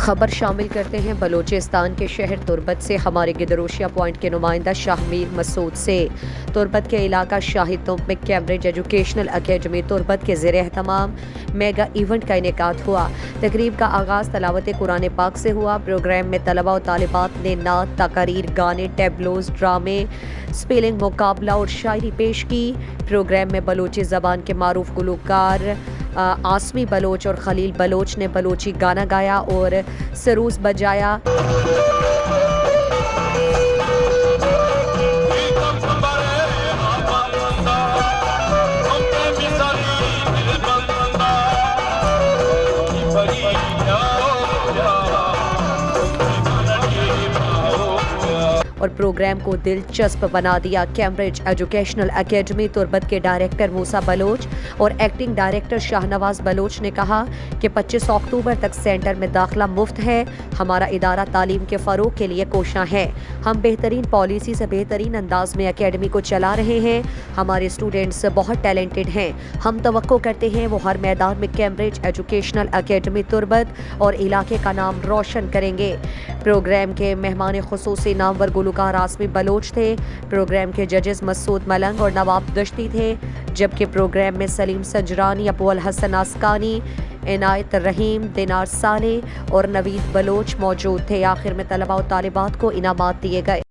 خبر شامل کرتے ہیں بلوچستان کے شہر تربت سے ہمارے گدروشیہ پوائنٹ کے نمائندہ شاہ میر مسعود سے۔ تربت کے علاقہ شاہی تمب میں کیمبرج ایجوکیشنل اکیڈمی تربت کے زیر اہتمام میگا ایونٹ کا انعقاد ہوا۔ تقریب کا آغاز تلاوت قرآن پاک سے ہوا۔ پروگرام میں طلباء و طالبات نے نعت، تقاریر، گانے، ٹیبلوز، ڈرامے، سپیلنگ مقابلہ اور شاعری پیش کی۔ پروگرام میں بلوچی زبان کے معروف گلوکار آسمی بلوچ اور خلیل بلوچ نے بلوچی گانا گایا اور سروس بجایا۔ اور پروگرام کو دلچسپ بنا دیا۔ کیمبرج ایجوکیشنل اکیڈمی تربت کے ڈائریکٹر موسیٰ بلوچ اور ایکٹنگ ڈائریکٹر شاہ نواز بلوچ نے کہا کہ 25 اکتوبر تک سینٹر میں داخلہ مفت ہے۔ ہمارا ادارہ تعلیم کے فروغ کے لیے کوشاں ہے۔ ہم بہترین پالیسی سے بہترین انداز میں اکیڈمی کو چلا رہے ہیں۔ ہمارے اسٹوڈنٹس بہت ٹیلنٹڈ ہیں۔ ہم توقع کرتے ہیں وہ ہر میدان میں کیمبرج ایجوکیشنل اکیڈمی تربت اور علاقے کا نام روشن کریں گے۔ پروگرام کے مہمان خصوصی نامور گلوکار آسمی بلوچ تھے۔ پروگرام کے ججز مسعود ملنگ اور نواب دشتی تھے، جبکہ پروگرام میں سلیم سنجرانی، ابو الحسن آسکانی، عنایت رحیم، دینار صالح اور نوید بلوچ موجود تھے۔ آخر میں طلباء و طالبات کو انعامات دیے گئے۔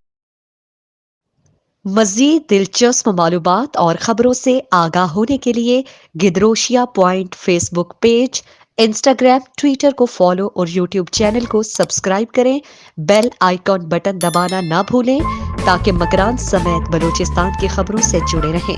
مزید دلچسپ معلومات اور خبروں سے آگاہ ہونے کے لیے Gedrosia point Facebook page, Instagram, Twitter کو فالو اور یوٹیوب چینل کو سبسکرائب کریں۔ بیل آئیکن بٹن دبانا نہ بھولیں تاکہ مکران سمیت بلوچستان کی خبروں سے جڑے رہیں۔